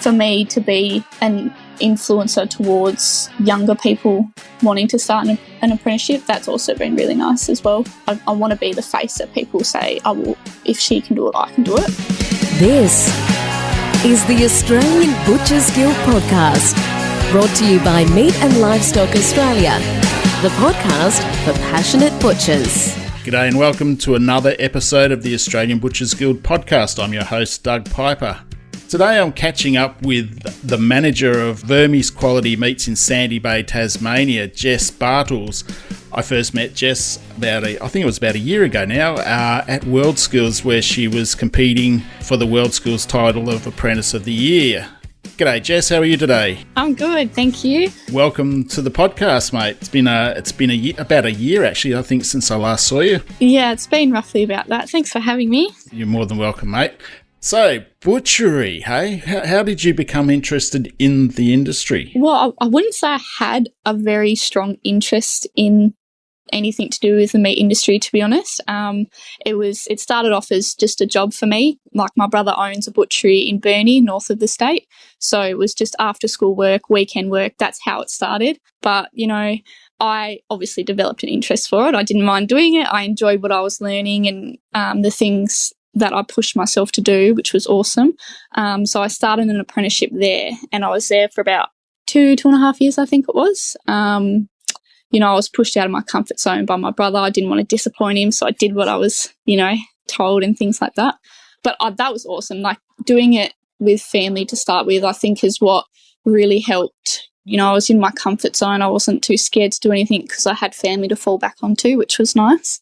for me to be an influencer towards younger people wanting to start an apprenticeship, that's also been really nice as well. I want to be the face that people say, oh, well, if she can do it, I can do it. This is the Australian Butchers Guild podcast, brought to you by Meat and Livestock Australia, the podcast for passionate butchers. G'day and welcome to another episode of the Australian Butchers Guild podcast. I'm your host, Doug Piper. Today I'm catching up with the manager of Vermes Quality Meats in Sandy Bay, Tasmania, Jess Bartles. I first met Jess about a year ago now at World Skills, where she was competing for the World Skills title of Apprentice of the Year. G'day Jess, how are you today? I'm good, thank you. Welcome to the podcast, mate. It's been about a year actually, I think, since I last saw you. Yeah, it's been roughly about that. Thanks for having me. You're more than welcome, mate. So, butchery, hey? How did you become interested in the industry? Well, I wouldn't say I had a very strong interest in anything to do with the meat industry, to be honest. It started off as just a job for me. Like, my brother owns a butchery in Burnie, north of the state. So it was just after school work, weekend work. That's how it started. But, you know, I obviously developed an interest for it. I didn't mind doing it. I enjoyed what I was learning and the things that I pushed myself to do, which was awesome. So I started an apprenticeship there, and I was there for about two and a half years, I think it was. You know, I was pushed out of my comfort zone by my brother. I didn't want to disappoint him, so I did what I was, told and things like that. But that was awesome. Like, doing it with family to start with, I think, is what really helped. You know, I was in my comfort zone. I wasn't too scared to do anything because I had family to fall back onto, which was nice.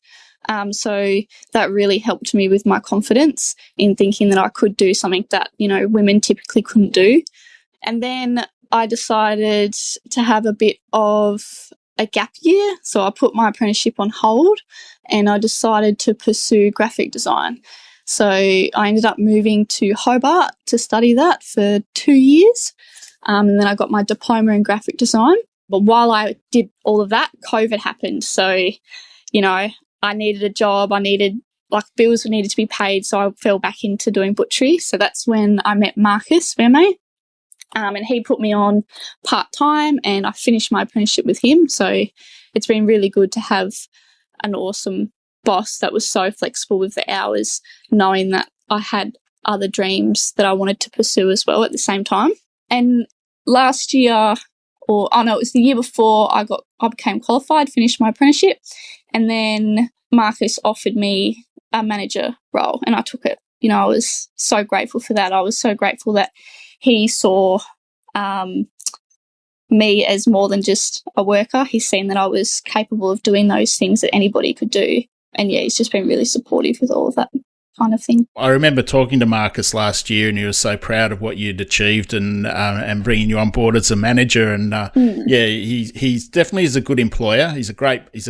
So that really helped me with my confidence in thinking that I could do something that, women typically couldn't do. And then I decided to have a bit of a gap year. So I put my apprenticeship on hold and I decided to pursue graphic design. So I ended up moving to Hobart to study that for 2 years. And then I got my diploma in graphic design. But while I did all of that, COVID happened. So, I needed a job. Bills needed to be paid. So I fell back into doing butchery. So that's when I met Marcus Verme. And he put me on part-time and I finished my apprenticeship with him. So it's been really good to have an awesome boss that was so flexible with the hours, knowing that I had other dreams that I wanted to pursue as well at the same time. And last year, it was the year before, I became qualified, finished my apprenticeship, and then Marcus offered me a manager role and I took it. I was so grateful for that. I was so grateful that he saw me as more than just a worker. He's seen that I was capable of doing those things that anybody could do. And yeah, he's just been really supportive with all of that kind of thing. I remember talking to Marcus last year and he was so proud of what you'd achieved and bringing you on board as a manager. And yeah, he's definitely is a good employer. He's a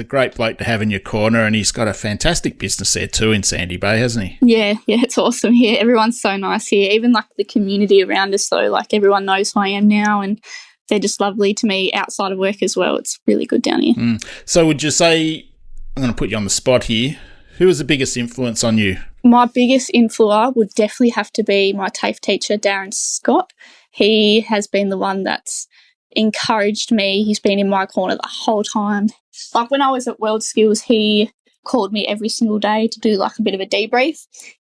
great bloke to have in your corner, and he's got a fantastic business there too in Sandy Bay, hasn't he? Yeah, it's awesome here. Everyone's so nice here. Even like the community around us though, like everyone knows who I am now and they're just lovely to me outside of work as well. It's really good down here. So would you say, I'm going to put you on the spot here, who was the biggest influence on you? My biggest influencer would definitely have to be my TAFE teacher, Darren Scott. He has been the one that's encouraged me. He's been in my corner the whole time. Like when I was at World Skills, he called me every single day to do like a bit of a debrief,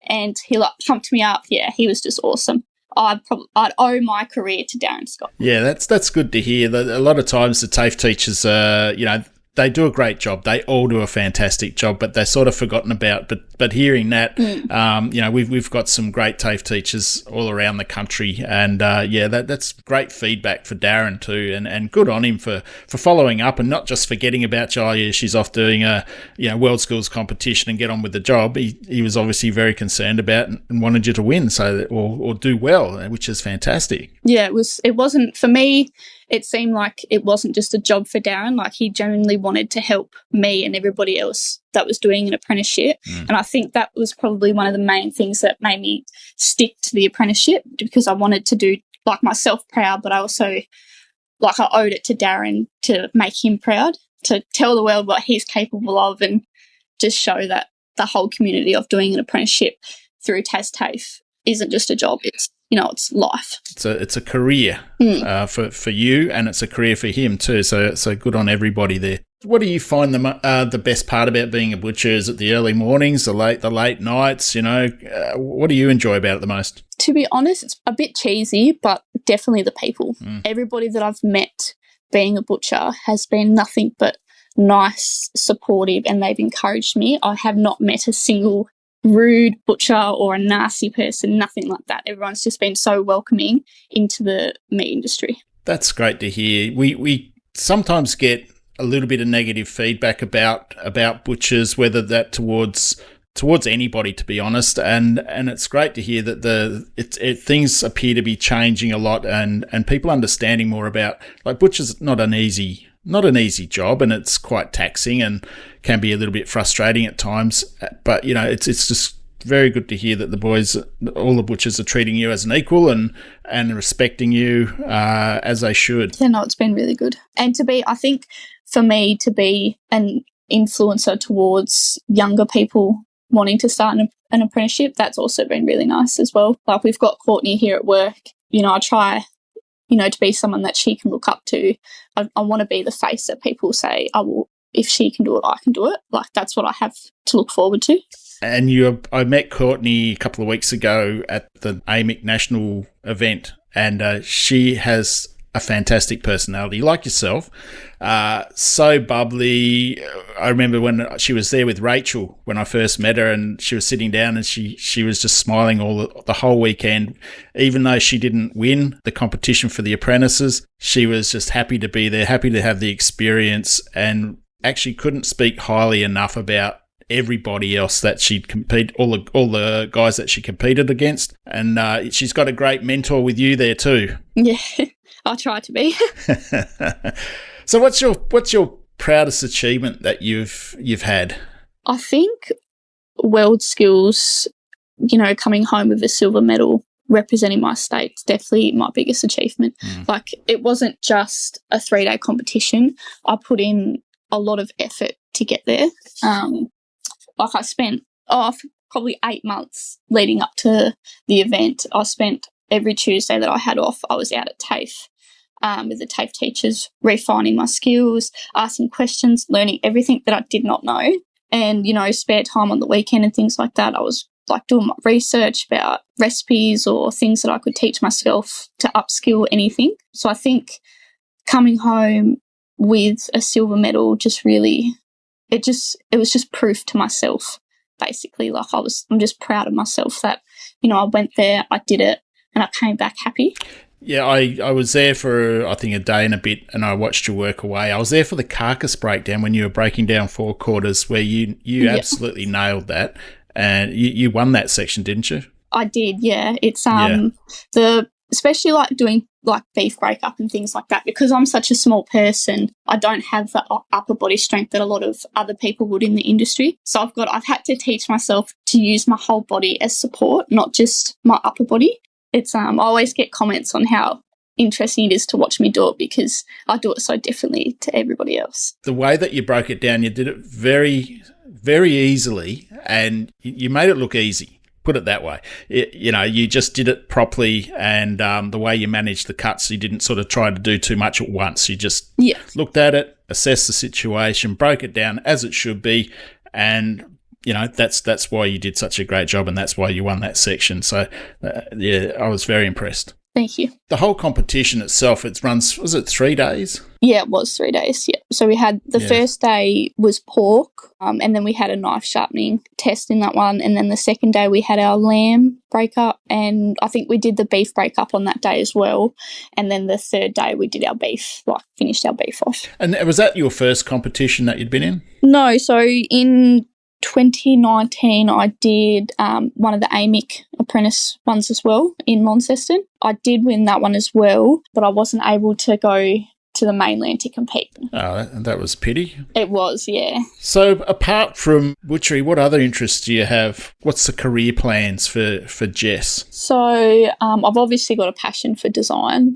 and he pumped me up. Yeah, he was just awesome. I'd owe my career to Darren Scott. Yeah, that's good to hear. A lot of times the TAFE teachers, they do a great job. They all do a fantastic job, but they're sort of forgotten about. But hearing that, we've got some great TAFE teachers all around the country, and that's great feedback for Darren too, and good on him for following up and not just forgetting about you. Oh, yeah, she's off doing a World Skills competition and get on with the job. He was obviously very concerned about and wanted you to win, or do well, which is fantastic. Yeah, it wasn't for me. It seemed like it wasn't just a job for Darren. Like, he genuinely wanted to help me and everybody else that was doing an apprenticeship. And I think that was probably one of the main things that made me stick to the apprenticeship, because I wanted to do like myself proud, but I also I owed it to Darren to make him proud, to tell the world what he's capable of, and just show that the whole community of doing an apprenticeship through TAFE isn't just a job, it's life. It's a career for you, and it's a career for him too. So good on everybody there. What do you find the best part about being a butcher? Is it the early mornings, the late nights? What do you enjoy about it the most? To be honest, it's a bit cheesy, but definitely the people. Everybody that I've met being a butcher has been nothing but nice, supportive, and they've encouraged me. I have not met a single rude butcher or a nasty person, nothing like that. Everyone's just been so welcoming into the meat industry. That's great to hear. We sometimes get a little bit of negative feedback about butchers, whether that towards anybody, to be honest, and it's great to hear that things appear to be changing a lot, and people understanding more about, like, butchers not an easy job, and it's quite taxing and can be a little bit frustrating at times, but it's just very good to hear that all the butchers are treating you as an equal and respecting you as they should. Yeah, no, it's been really good. And I think for me to be an influencer towards younger people wanting to start an apprenticeship, that's also been really nice as well. Like, we've got Courtney here at work. I try, to be someone that she can look up to. I want to be the face that people say, oh, well, if she can do it, I can do it. Like, that's what I have to look forward to. And I met Courtney a couple of weeks ago at the AMIC National event, and she has a fantastic personality, like yourself. So bubbly. I remember when she was there with Rachel when I first met her, and she was sitting down, and she was just smiling the whole weekend. Even though she didn't win the competition for the apprentices, she was just happy to be there, happy to have the experience, and actually couldn't speak highly enough about everybody else that she'd compete, all the guys that she competed against. And she's got a great mentor with you there too. Yeah. I'll try to be. So what's your proudest achievement that you've had? I think World Skills, coming home with a silver medal representing my state is definitely my biggest achievement. Like, it wasn't just a 3-day competition. I put in a lot of effort to get there. Like, I spent probably 8 months leading up to the event. I spent every Tuesday that I had off, I was out at TAFE with the TAFE teachers, refining my skills, asking questions, learning everything that I did not know. And, spare time on the weekend and things like that, I was like doing my research about recipes or things that I could teach myself to upskill anything. So I think coming home with a silver medal just really, it was just proof to myself, basically. Like, I'm just proud of myself that, I went there, I did it, and I came back happy. Yeah, I was there for, I think, a day and a bit, and I watched you work away. I was there for the carcass breakdown when you were breaking down 4 quarters, where you absolutely nailed that, and you won that section, didn't you? I did, yeah. It's especially like doing like beef breakup and things like that, because I'm such a small person, I don't have the upper body strength that a lot of other people would in the industry. So I've had to teach myself to use my whole body as support, not just my upper body. It's I always get comments on how interesting it is to watch me do it, because I do it so differently to everybody else. The way that you broke it down, you did it very, very easily, and you made it look easy. Put it that way. You just did it properly, and the way you managed the cuts, you didn't sort of try to do too much at once. You just looked at it, assessed the situation, broke it down as it should be, and that's why you did such a great job, and that's why you won that section. So, I was very impressed. Thank you. The whole competition itself, it runs, was it 3 days? Yeah, it was 3 days, yeah. So we had, the first day was pork, and then we had a knife sharpening test in that one, and then the second day we had our lamb breakup, and I think we did the beef breakup on that day as well, and then the third day we did our beef, finished our beef off. And was that your first competition that you'd been in? No, so in 2019, I did one of the AMIC apprentice ones as well in Launceston. I did win that one as well, but I wasn't able to go to the mainland to compete. Oh, that was a pity. It was, yeah. So apart from butchery, what other interests do you have? What's the career plans for Jess? So I've obviously got a passion for design.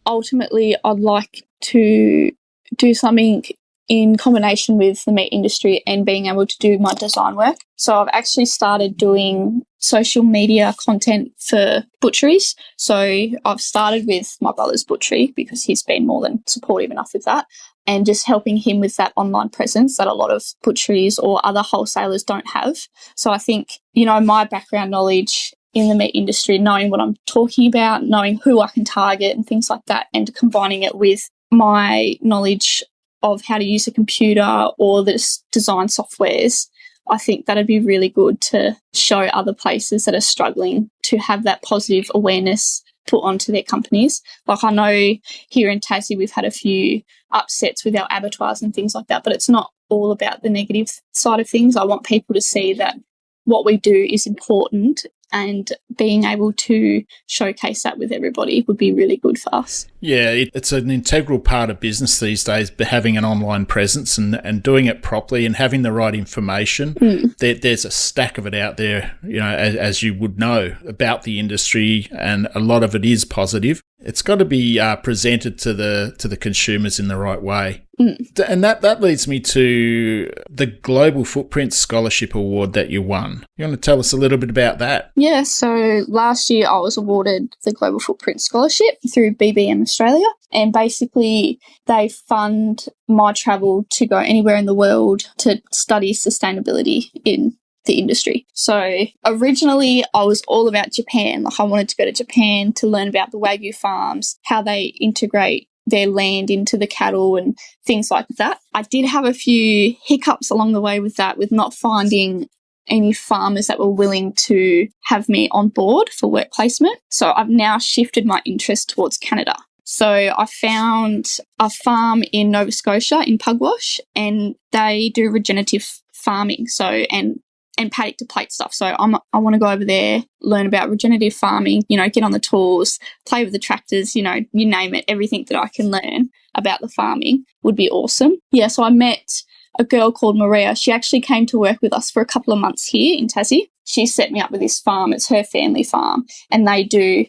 Ultimately, I'd like to do something in combination with the meat industry and being able to do my design work. So I've actually started doing social media content for butcheries. So I've started with my brother's butchery because he's been more than supportive enough with that, and just helping him with that online presence that a lot of butcheries or other wholesalers don't have. So I think, my background knowledge in the meat industry, knowing what I'm talking about, knowing who I can target and things like that, and combining it with my knowledge of how to use a computer or the design softwares, I think that'd be really good to show other places that are struggling to have that positive awareness put onto their companies. Like, I know here in Tassie we've had a few upsets with our abattoirs and things like that, but it's not all about the negative side of things. I want people to see that what we do is important, and being able to showcase that with everybody would be really good for us. Yeah, it's an integral part of business these days, having an online presence and doing it properly and having the right information. There's a stack of it out there, as you would know, about the industry, and a lot of it is positive. It's got to be presented to the consumers in the right way. And that leads me to the Global Footprint Scholarship Award that you won. You want to tell us a little bit about that? Yeah, so last year I was awarded the Global Footprint Scholarship through BBM Australia, and basically they fund my travel to go anywhere in the world to study sustainability in the industry. So originally I was all about Japan. Like, I wanted to go to Japan to learn about the Wagyu farms, how they integrate their land into the cattle and things like that. I did have a few hiccups along the way with that, with not finding any farmers that were willing to have me on board for work placement. So I've now shifted my interest towards Canada. So I found a farm in Nova Scotia in Pugwash, and they do regenerative farming. And paddock to plate stuff. So I want to go over there, learn about regenerative farming, get on the tools, play with the tractors, you name it, everything that I can learn about the farming would be awesome. Yeah, so I met a girl called Maria. She actually came to work with us for a couple of months here in Tassie. She set me up with this farm. It's her family farm, and they do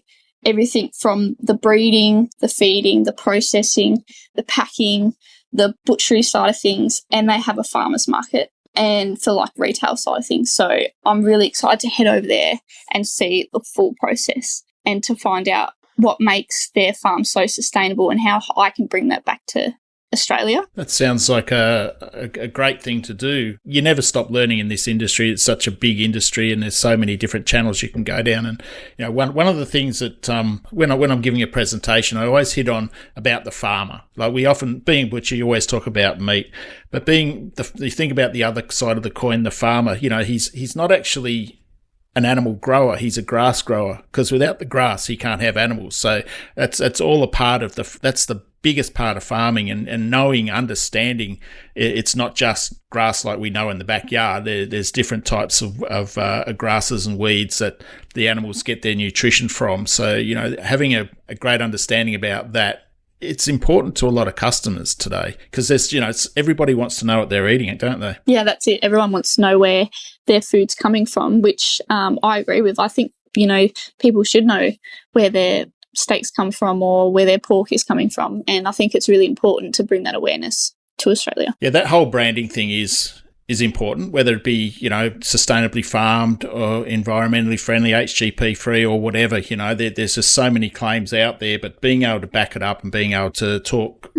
everything from the breeding, the feeding, the processing, the packing, the butchery side of things, and they have a farmer's market and for like retail side of things. So I'm really excited to head over there and see the full process and to find out what makes their farm so sustainable and how I can bring that back to Australia. That sounds like a great thing to do. You never stop learning in this industry. It's such a big industry, and there's so many different channels you can go down. And one of the things that when I'm giving a presentation, I always hit on about the farmer. Like, we often, being butcher, you always talk about meat, but you think about the other side of the coin, the farmer. He's not actually an animal grower, he's a grass grower, because without the grass he can't have animals. So that's all a part of that's the biggest part of farming, and understanding it's not just grass like we know in the backyard. There's different types of grasses and weeds that the animals get their nutrition from. So having a great understanding about that, it's important to a lot of customers today, because there's everybody wants to know what they're eating, don't they? Yeah, that's it. Everyone wants to know where their food's coming from, which I agree with. I think people should know where their steaks come from or where their pork is coming from, and I think it's really important to bring that awareness to Australia. Yeah, that whole branding thing is important, whether it be sustainably farmed or environmentally friendly, HGP free, or whatever. There's just so many claims out there, but being able to back it up and being able to talk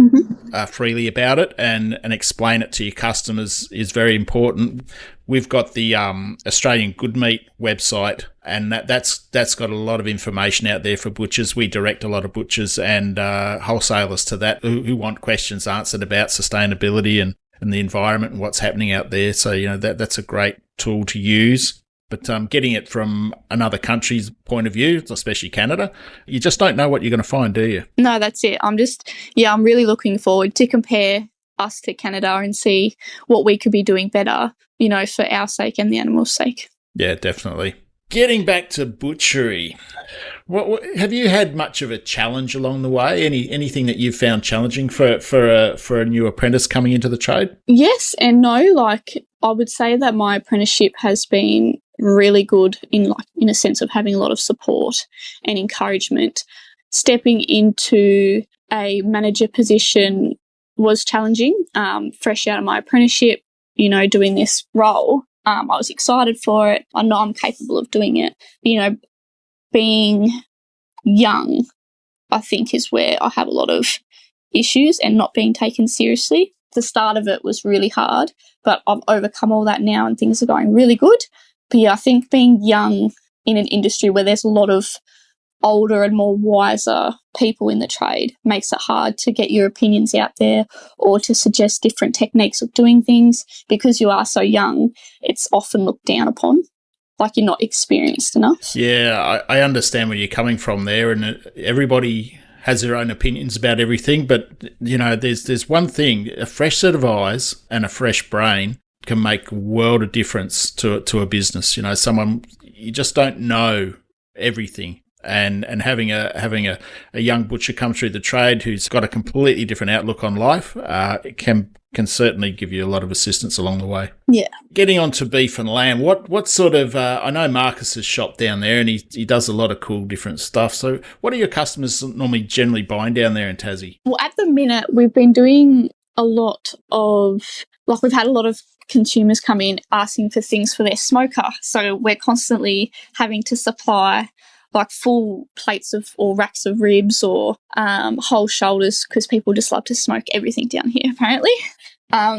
freely about it and explain it to your customers is very important. We've got the Australian Good Meat website, and that's got a lot of information out there for butchers. We direct a lot of butchers and wholesalers to that who want questions answered about sustainability and the environment and what's happening out there. So, that's a great tool to use. But getting it from another country's point of view, especially Canada, you just don't know what you're going to find, do you? No, that's it. I'm really looking forward to compare us to Canada and see what we could be doing better, for our sake and the animals' sake. Yeah, definitely. Getting back to butchery, what have you had much of a challenge along the way? Anything that you've found challenging for a new apprentice coming into the trade? Yes and no. Like, I would say that my apprenticeship has been really good in a sense of having a lot of support and encouragement. Stepping into a manager position was challenging. Fresh out of my apprenticeship, doing this role, I was excited for it. I know I'm capable of doing it. But, being young, I think, is where I have a lot of issues and not being taken seriously. The start of it was really hard, but I've overcome all that now and things are going really good. But yeah, I think being young in an industry where there's a lot of older and more wiser people in the trade makes it hard to get your opinions out there or to suggest different techniques of doing things. Because you are so young, it's often looked down upon, like you're not experienced enough. Yeah, I understand where you're coming from there, and everybody has their own opinions about everything, but there's one thing: a fresh set of eyes and a fresh brain can make a world of difference to a business. Someone, you just don't know everything. And having a young butcher come through the trade who's got a completely different outlook on life, it can certainly give you a lot of assistance along the way. Yeah. Getting on to beef and lamb, what sort of, I know Marcus's shop down there and he does a lot of cool different stuff. So what are your customers normally generally buying down there in Tassie? Well, at the minute, we've been doing a lot of, we've had a lot of consumers come in asking for things for their smoker. So we're constantly having to supply full plates or racks of ribs or whole shoulders, because people just love to smoke everything down here, apparently.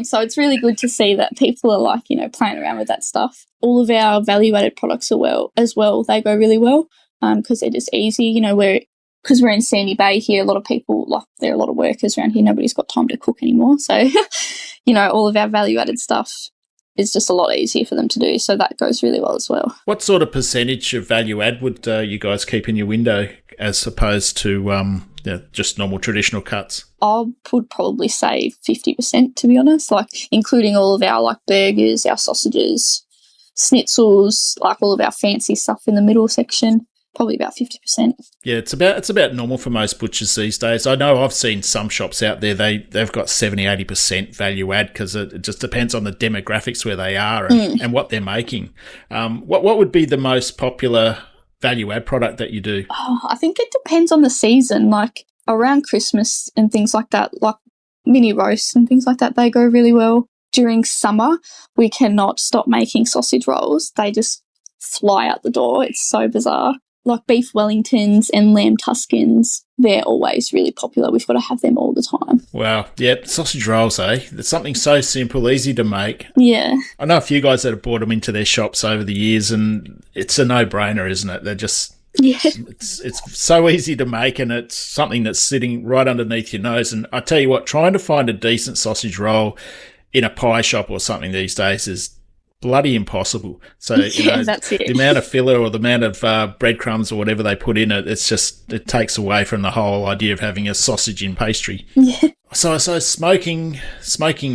So it's really good to see that people are playing around with that stuff. All of our value-added products as well. They go really well because they're just easy. Because we're in Sandy Bay here, a lot of people, there are a lot of workers around here. Nobody's got time to cook anymore. So, all of our value-added stuff is just a lot easier for them to do. So that goes really well as well. What sort of percentage of value add would you guys keep in your window as opposed to just normal traditional cuts? I would probably say 50%, to be honest, including all of our burgers, our sausages, schnitzels, all of our fancy stuff in the middle section. Probably about 50%. Yeah, it's about normal for most butchers these days. I know I've seen some shops out there, they've got 70-80% value add because it just depends on the demographics where they are and what they're making. What would be the most popular value add product that you do? Oh, I think it depends on the season. Around Christmas and things like that, mini roasts and things like that, they go really well. During summer, we cannot stop making sausage rolls. They just fly out the door. It's so bizarre. Beef Wellingtons and lamb Tuscans, they're always really popular. We've got to have them all the time. Wow. Yeah, sausage rolls, eh? It's something so simple, easy to make. Yeah. I know a few guys that have brought them into their shops over the years, and it's a no-brainer, isn't it? They're just... Yeah. It's so easy to make, and it's something that's sitting right underneath your nose. And I tell you what, trying to find a decent sausage roll in a pie shop or something these days is bloody impossible. So that's it. The amount of filler or the amount of breadcrumbs or whatever they put in it, it takes away from the whole idea of having a sausage in pastry. Yeah. So smoking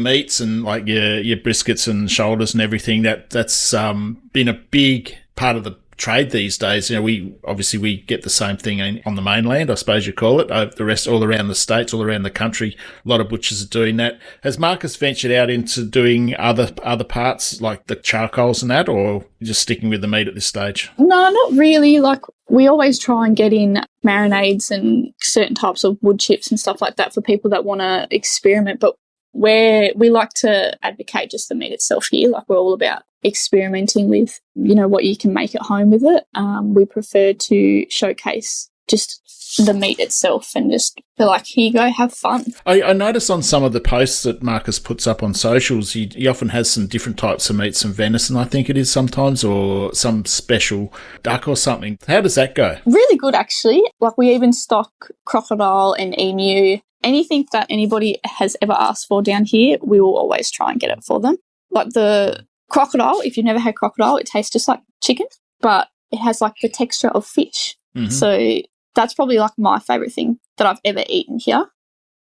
meats and your briskets and shoulders and everything, that's been a big part of the trade these days. We get the same thing on the mainland, I suppose you call it. The rest all around the states, all around the country, a lot of butchers are doing that. Has Marcus ventured out into doing other parts like the charcoals and that, or just sticking with the meat at this stage? No, not really. We always try and get in marinades and certain types of wood chips and stuff like that for people that want to experiment, but we like to advocate just the meat itself here. We're all about experimenting with, what you can make at home with it. We prefer to showcase just the meat itself and just be here you go, have fun. I notice on some of the posts that Marcus puts up on socials, he often has some different types of meat, some venison, I think it is sometimes, or some special duck or something. How does that go? Really good, actually. We even stock crocodile and emu. Anything that anybody has ever asked for down here, we will always try and get it for them. The crocodile, if you've never had crocodile, it tastes just like chicken, but it has the texture of fish. Mm-hmm. So that's probably my favourite thing that I've ever eaten here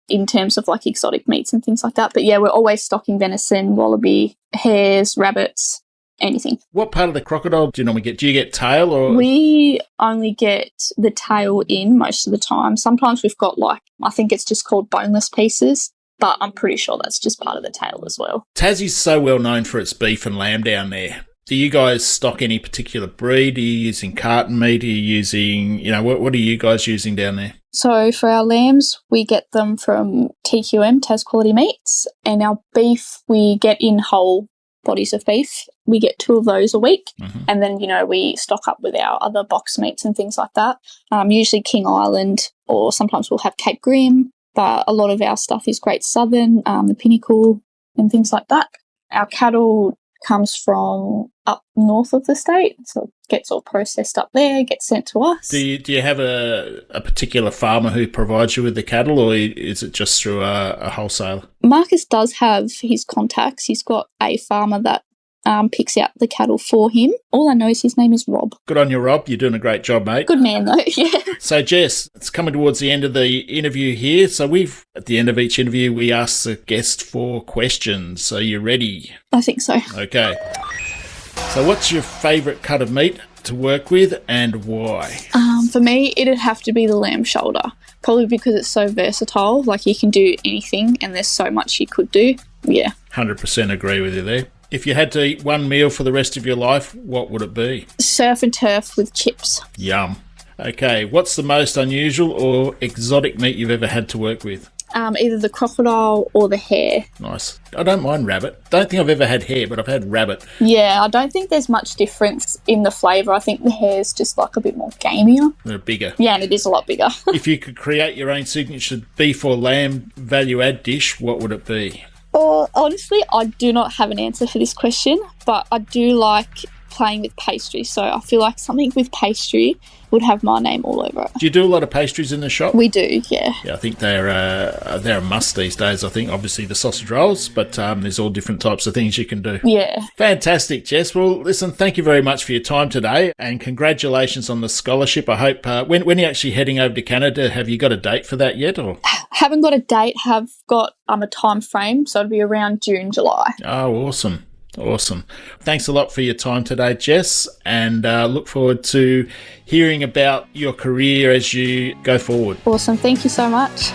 in terms of exotic meats and things like that. But yeah, we're always stocking venison, wallaby, hares, rabbits, anything. What part of the crocodile do you normally get? Do you get tail or? We only get the tail in most of the time. Sometimes we've got I think it's just called boneless pieces, but I'm pretty sure that's just part of the tail as well. Tassie's so well known for its beef and lamb down there. Do you guys stock any particular breed? Are you using carton meat? Are you using, what are you guys using down there? So for our lambs, we get them from TQM, Tas Quality Meats, and our beef we get in whole bodies of beef. We get 2 of those a week, and then, we stock up with our other box meats and things like that. Usually King Island, or sometimes we'll have Cape Grim, but a lot of our stuff is Great Southern, the Pinnacle and things like that. Our cattle comes from up north of the state, so it gets all processed up there, gets sent to us. Do you have a particular farmer who provides you with the cattle, or is it just through a wholesaler? Marcus does have his contacts. He's got a farmer that picks out the cattle for him. All I know is his name is Rob. Good on you, Rob. You're doing a great job, mate. Good man, though, yeah. So, Jess, it's coming towards the end of the interview here. So at the end of each interview, we ask the guest 4 questions. So you ready? I think so. Okay. So what's your favourite cut of meat to work with and why? For me, it'd have to be the lamb shoulder, probably because it's so versatile. Like, you can do anything and there's so much you could do. Yeah. 100% agree with you there. If you had to eat one meal for the rest of your life, what would it be? Surf and turf with chips. Yum. Okay, what's the most unusual or exotic meat you've ever had to work with? Either the crocodile or the hare. Nice. I don't mind rabbit. Don't think I've ever had hare, but I've had rabbit. Yeah, I don't think there's much difference in the flavour. I think the hare's just like a bit more gamier. They're bigger. Yeah, and it is a lot bigger. If you could create your own signature beef or lamb value-add dish, what would it be? Well, honestly, I do not have an answer for this question, but I do like playing with pastry. So I feel like something with pastry would have my name all over it. Do you do a lot of pastries in the shop? We do, yeah. Yeah, I think they're a must these days. I think obviously the sausage rolls, but there's all different types of things you can do. Yeah. Fantastic, Jess. Well, listen, thank you very much for your time today, and congratulations on the scholarship. I hope when are you actually heading over to Canada? Have you got a date for that yet? Or haven't got a date. Have got a time frame, so it'll be around June, July. Oh, awesome. Awesome. Thanks a lot for your time today, Jess, and look forward to hearing about your career as you go forward. Awesome. Thank you so much.